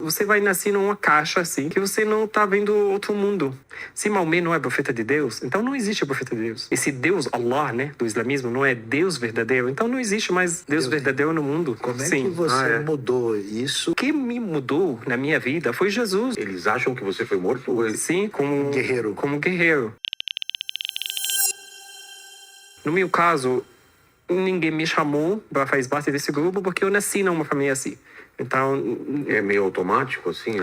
você vai nascer numa caixa assim, que você não tá vendo outro mundo. Se Maomé não é profeta de Deus, então não existe profeta de Deus. E se Deus, Allah, né, do islamismo, não é Deus verdadeiro, então não existe mais Deus verdadeiro no mundo. Como é que você mudou isso? O que me mudou na minha vida foi Jesus. Eles acham que você foi morto? Ou Sim, como guerreiro. Como guerreiro. No meu caso, ninguém me chamou para fazer parte desse grupo porque eu nasci numa família assim. Então... É meio automático, assim?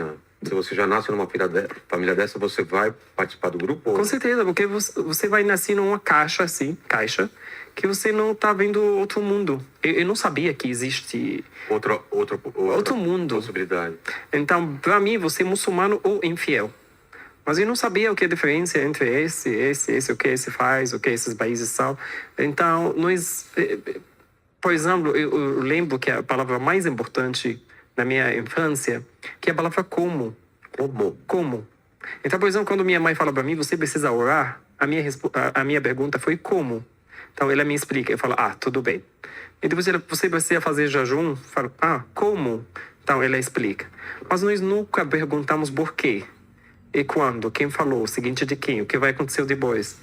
Se você já nasce numa família dessa, você vai participar do grupo? Com certeza, porque você vai nascer numa caixa assim, que você não tá vendo outro mundo. Eu não sabia que existe outro mundo. Possibilidade. Então, para mim, você é muçulmano ou infiel. Mas eu não sabia o que é a diferença entre esse, o que esse faz, o que esses países são. Então, nós... Por exemplo, eu lembro que a palavra mais importante na minha infância, que é a palavra como. Como. Então, por exemplo, quando minha mãe fala para mim, você precisa orar, a minha pergunta foi como. Então, ela me explica, eu falo, tudo bem. E depois você precisa fazer jejum, eu falo, como? Então, ela explica. Mas nós nunca perguntamos por quê. E quando? Quem falou? O seguinte de quem? O que vai acontecer depois?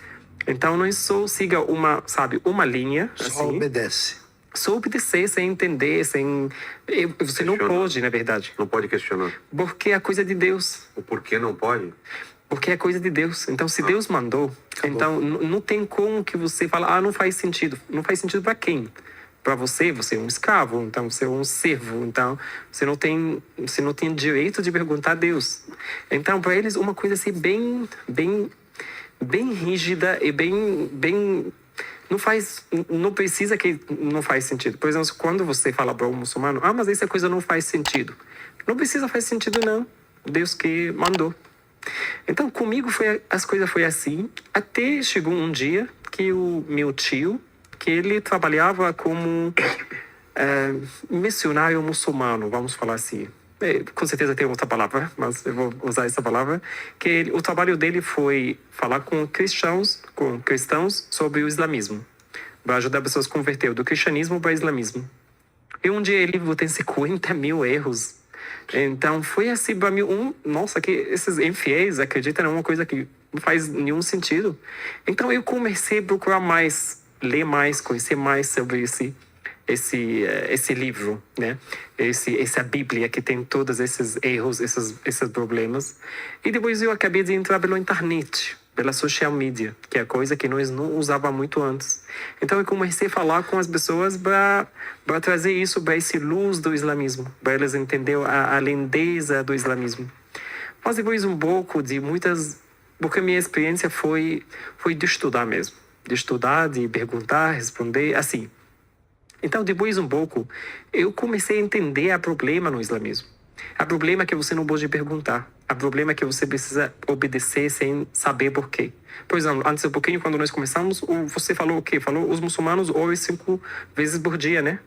Então, nós só siga uma linha. Só assim, obedece. Só obedecer, sem entender, sem... Você não pode, na verdade. Não pode questionar. Porque é coisa de Deus. O porquê não pode? Porque é coisa de Deus. Então, se Deus mandou, então não tem como que você fala, não faz sentido. Não faz sentido para quem? Para você é um escravo, então você é um servo, então você não tem direito de perguntar a Deus. Então, para eles, uma coisa assim bem rígida e bem não faz sentido. Por exemplo, quando você fala para um muçulmano, mas essa coisa não faz sentido. Não precisa fazer sentido, não. Deus que mandou. Então, comigo as coisas foi assim, até chegou um dia que o meu tio, que ele trabalhava como missionário muçulmano, vamos falar assim. Com certeza tem outra palavra, mas eu vou usar essa palavra. Que o trabalho dele foi falar com cristãos sobre o islamismo, para ajudar pessoas a converter do cristianismo para o islamismo. E um dia ele tem 50 mil erros. Então foi assim para mim, nossa, que esses infiéis acreditam em uma coisa que não faz nenhum sentido. Então eu comecei a procurar mais, ler mais, conhecer mais sobre esse livro, né? Essa Bíblia que tem todos esses erros, esses problemas. E depois eu acabei de entrar pela internet, pela social media, que é coisa que nós não usávamos muito antes. Então eu comecei a falar com as pessoas para trazer isso para esse luz do islamismo, para elas entenderem a lindeza do islamismo. Mas depois um pouco de porque a minha experiência foi de estudar mesmo, de estudar, de perguntar, responder, assim. Então, depois um pouco, eu comecei a entender o problema no islamismo. O problema é que você não pode perguntar. O problema é que você precisa obedecer sem saber por quê. Por exemplo, antes um pouquinho, quando nós começamos, você falou o quê? Falou os muçulmanos oram 5 vezes por dia, né?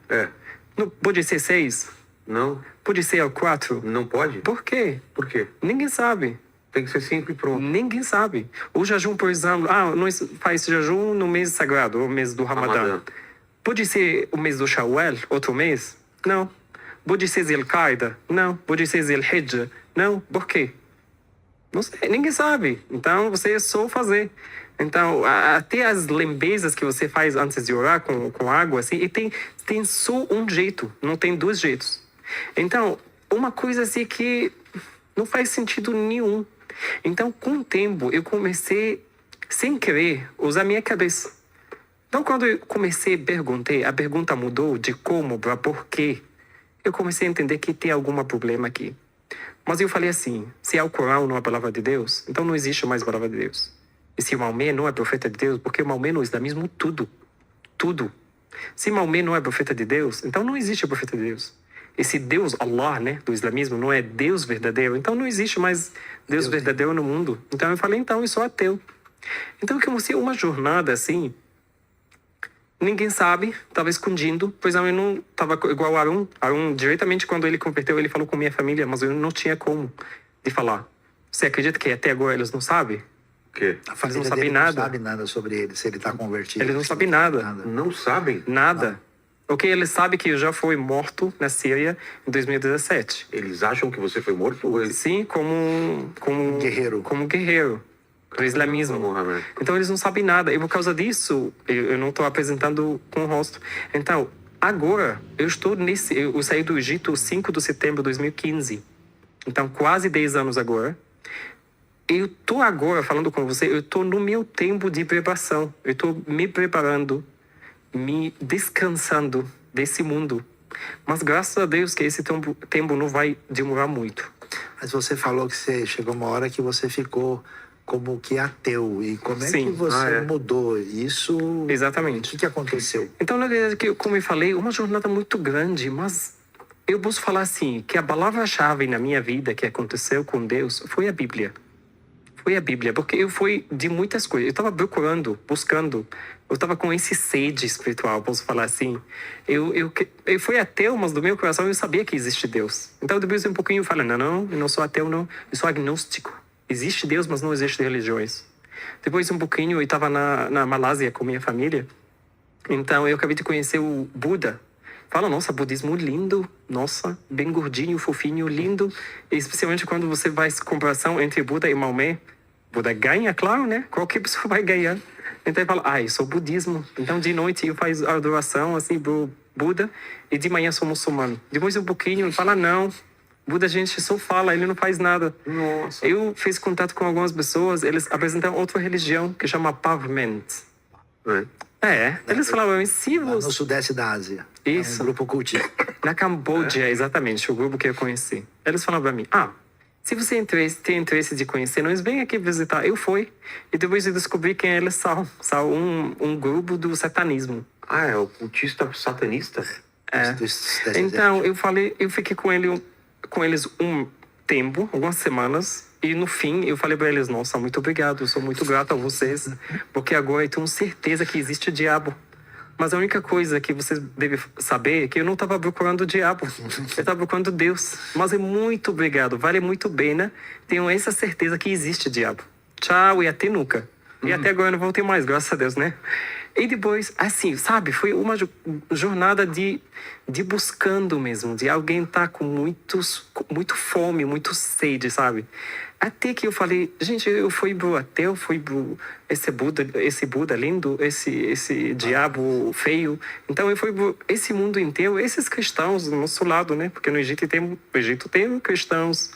Não pode ser 6? Não. Pode ser 4? Não pode? Por quê? Por quê? Ninguém sabe. Tem que ser 5 e pronto. Ninguém sabe. O jejum, por exemplo, nós faz jejum no mês sagrado, o mês do Ramadã. Pode ser o mês do Shawwal, outro mês? Não. Pode ser Zil-Qaida? Não. Pode ser Zil-Hijjah? Não. Por quê? Não sei. Ninguém sabe. Então, você é só fazer. Então, até as limpezas que você faz antes de orar com água, assim, e tem só um jeito. Não tem 2 jeitos. Então, uma coisa assim que não faz sentido nenhum. Então, com o tempo, eu comecei, sem querer, a usar minha cabeça. Então, quando eu comecei a perguntar, a pergunta mudou de como para por quê. Eu comecei a entender que tem algum problema aqui. Mas eu falei assim, se o Corão não é a palavra de Deus, então não existe mais a palavra de Deus. E se Maomé não é profeta de Deus, porque Maomé no islamismo tudo. Se Maomé não é profeta de Deus, então não existe profeta de Deus. E se Deus, Allah, né, do islamismo, não é Deus verdadeiro, então não existe mais Deus verdadeiro no mundo. Então eu falei, então eu sou ateu. Então eu comecei uma jornada assim. Ninguém sabe, estava escondido, pois eu não estava igual a Arun. Arun, diretamente quando ele converteu, ele falou com minha família, mas eu não tinha como de falar. Você acredita que até agora eles não sabem? O quê? A família não sabe dele nada. Não sabe nada sobre ele, se ele está convertido. Eles não sabem nada. Não sabem? Nada. Porque eles sabem que eu já fui morto na Síria em 2017. Eles acham que você foi morto? Ou eles... Sim, como Guerreiro. Como guerreiro do islamismo. Mohamed. Então eles não sabem nada. E por causa disso, eu não estou apresentando com o rosto. Então, agora, eu saí do Egito 5 de setembro de 2015. Então, quase 10 anos agora. Eu tô agora falando com você, eu tô no meu tempo de preparação. Eu tô me preparando, me descansando desse mundo. Mas graças a Deus que esse tempo não vai demorar muito. Mas você falou que você chegou uma hora que você ficou como que ateu. E como é Sim. que você mudou isso? Exatamente. O que aconteceu? Então, na verdade, como eu falei, uma jornada muito grande, mas eu posso falar assim, que a palavra-chave na minha vida que aconteceu com Deus foi a Bíblia. Foi a Bíblia, porque eu fui de muitas coisas. Eu estava procurando, buscando. Eu estava com esse sede espiritual, posso falar assim. Eu fui ateu, mas do meu coração eu sabia que existe Deus. Então, depois de um pouquinho eu falei, não, eu não sou ateu, não. Eu sou agnóstico. Existe Deus, mas não existe religiões. Depois de um pouquinho eu estava na Malásia com minha família. Então, eu acabei de conhecer o Buda. Fala, nossa, budismo lindo, nossa, bem gordinho, fofinho, lindo. E especialmente quando você faz comparação entre Buda e Maomé. Buda ganha, claro, né? Qualquer pessoa vai ganhar. Então ele fala, eu sou budismo. Então de noite eu faço adoração assim pro Buda e de manhã sou muçulmano. Depois de um pouquinho ele fala, não, Buda a gente só fala, ele não faz nada. Nossa. Eu fiz contato com algumas pessoas, eles apresentaram outra religião que chama Pavement. Eles falavam, se Lá você... no sudeste da Ásia. Isso. É um grupo cultista. Na Camboja, exatamente, o grupo que eu conheci. Eles falaram pra mim, se você tem interesse de conhecer, nós vem aqui visitar. Eu fui. E depois eu descobri quem eles são. São um grupo do satanismo. É o cultista satanista? Do sudeste Então, eu fiquei com eles um tempo, algumas semanas. E no fim, eu falei pra eles, nossa, muito obrigado, eu sou muito grato a vocês. Porque agora eu tenho certeza que existe o diabo. Mas a única coisa que vocês devem saber é que eu não estava procurando o diabo. Eu estava procurando Deus. Mas é muito obrigado. Vale muito a pena. Tenho essa certeza que existe diabo. Tchau e até nunca. E até agora eu não voltei mais, graças a Deus, né? E depois, assim, sabe? Foi uma jornada de buscando mesmo. De alguém estar com muito fome, muito sede, sabe? Até que eu falei, gente, eu fui pro ateu, fui pro esse Buda lindo, esse diabo feio. Então eu fui pro esse mundo inteiro, esses cristãos do nosso lado, né? Porque no Egito tem cristãos.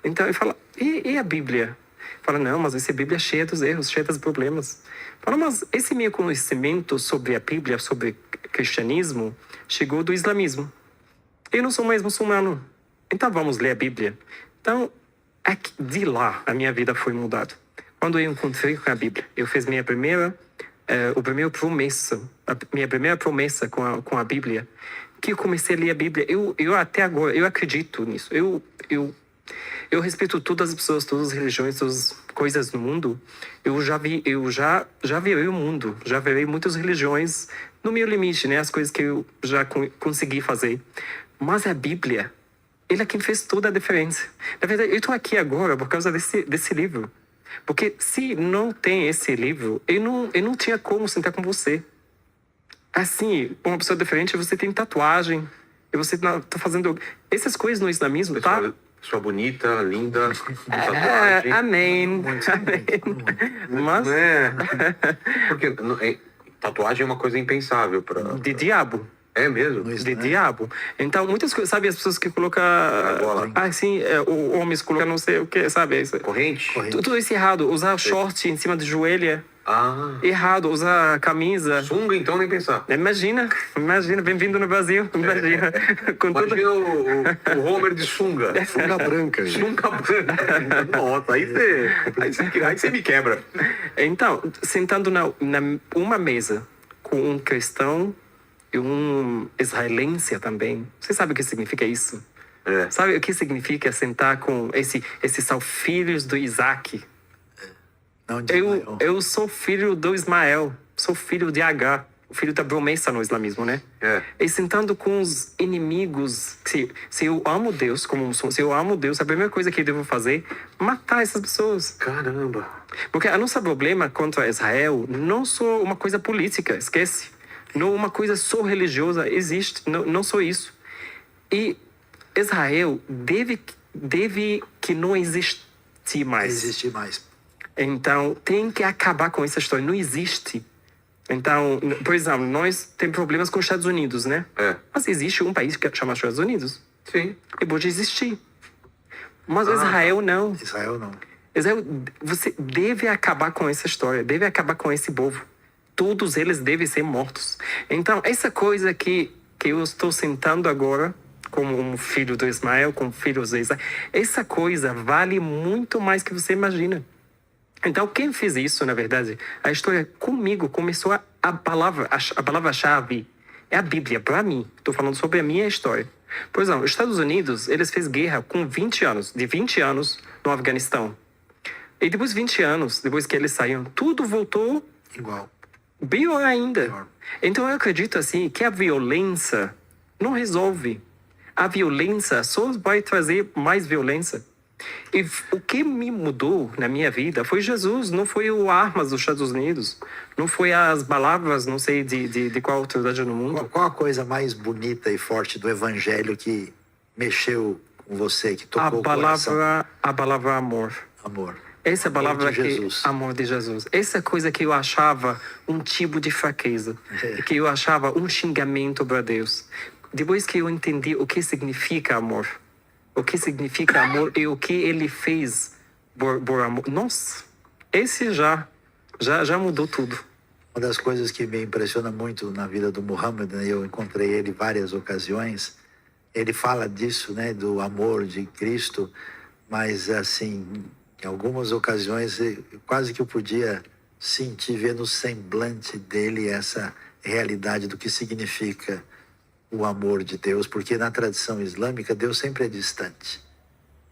Então eu falo, e a Bíblia? Fala, não, mas essa Bíblia é cheia dos erros, cheia dos problemas. Fala, mas esse meu conhecimento sobre a Bíblia, sobre cristianismo, chegou do islamismo. Eu não sou mais muçulmano. Então vamos ler a Bíblia. Então, de lá, a minha vida foi mudada. Quando eu encontrei com a Bíblia, eu fiz minha primeira promessa com a Bíblia, que eu comecei a ler a Bíblia. Eu até agora, eu acredito nisso. Eu respeito todas as pessoas, todas as religiões, todas as coisas no mundo. Eu já virei o mundo, já virei muitas religiões no meu limite, né? As coisas que eu já consegui fazer. Mas a Bíblia, ele é quem fez toda a diferença. Na verdade, eu estou aqui agora por causa desse livro. Porque se não tem esse livro, eu não tinha como sentar com você. Assim, uma pessoa diferente, você tem tatuagem, e você tá fazendo essas coisas no islamismo, tá? Pessoa bonita, linda, tatuagem. Amém. Mas... Porque tatuagem é uma coisa impensável para... De diabo. É mesmo? De diabo. Então, muitas coisas, sabe, as pessoas que colocam... assim, o homens colocam não sei o que, sabe? Corrente? Tudo isso errado. Usar short em cima de joelha. Errado. Usar camisa. Sunga, então, nem pensar. Imagina. Bem-vindo no Brasil. Imagina. Imagina o Homer de sunga. Sunga branca. Sunga branca. Nossa, aí você me quebra. Então, sentando uma mesa com um cristão e um israelense também. Você sabe o que significa isso? Sabe o que significa sentar com são filhos do Isaac? Eu sou filho do Ismael, sou filho de Agar, o filho da promessa no islamismo, né? E sentando com os inimigos, se eu amo Deus, se eu amo Deus, a primeira coisa que eu devo fazer é matar essas pessoas. Caramba! Porque o nosso problema contra Israel não só uma coisa política, esquece. Não uma coisa só religiosa existe, não só isso. E Israel deve que não existir mais. Existe mais. Então, tem que acabar com essa história. Não existe. Então, por exemplo, nós temos problemas com os Estados Unidos, né? É. Mas existe um país que chama Estados Unidos. Sim. E pode existir. Mas Israel não. Israel não. Israel, você deve acabar com essa história. Deve acabar com esse povo. Todos eles devem ser mortos. Então, essa coisa que eu estou sentando agora, como um filho do Ismael, como filho de Israel, essa coisa vale muito mais que você imagina. Então, quem fez isso, na verdade, a história comigo começou a palavra-chave é a Bíblia, para mim. Estou falando sobre a minha história. Por exemplo, os Estados Unidos, eles fez guerra com 20 anos, de 20 anos no Afeganistão. E depois de 20 anos, depois que eles saíram, tudo voltou Igual. pior ainda. Pior. Então, eu acredito assim, que a violência não resolve. A violência só vai trazer mais violência. E o que me mudou na minha vida foi Jesus, não foi o armas dos Estados Unidos, não foi as palavras, não sei de qual autoridade no mundo. Qual a coisa mais bonita e forte do evangelho que mexeu com você, que tocou o coração? A palavra amor. Amor. Essa Amor palavra de que Jesus. amor de Jesus. Essa coisa que eu achava um tipo de fraqueza, que eu achava um xingamento para Deus. Depois que eu entendi o que significa amor, o que significa amor e o que ele fez por amor. Nossa, esse já mudou tudo. Uma das coisas que me impressiona muito na vida do Muhammad, né, eu encontrei ele em várias ocasiões, ele fala disso, né, do amor de Cristo, mas assim, em algumas ocasiões, quase que eu podia sentir, ver no semblante dele essa realidade do que significa o amor de Deus, porque na tradição islâmica Deus sempre é distante.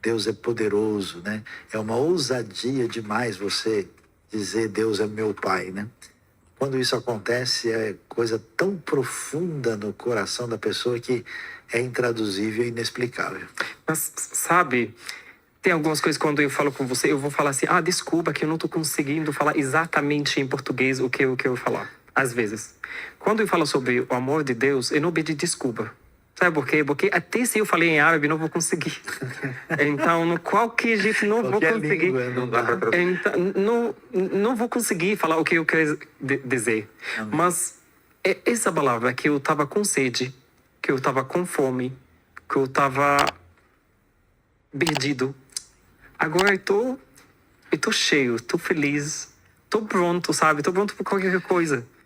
Deus é poderoso, né? É uma ousadia demais você dizer Deus é meu pai, né? Quando isso acontece, é coisa tão profunda no coração da pessoa que é intraduzível e inexplicável. Mas, sabe, tem algumas coisas quando eu falo com você, eu vou falar assim, desculpa que eu não estou conseguindo falar exatamente em português o que eu vou falar. Às vezes. Quando eu falo sobre o amor de Deus, eu não pedi desculpa. Sabe por quê? Porque até se eu falei em árabe, não vou conseguir. Então, no qualquer jeito, não vou conseguir. Língua, não dá pra traduzir. Então, não vou conseguir falar o que eu quero dizer. Mas é essa palavra que eu estava com sede, que eu estava com fome, que eu estava perdido. Agora eu tô cheio, tô feliz, tô pronto, sabe? Tô pronto por qualquer coisa.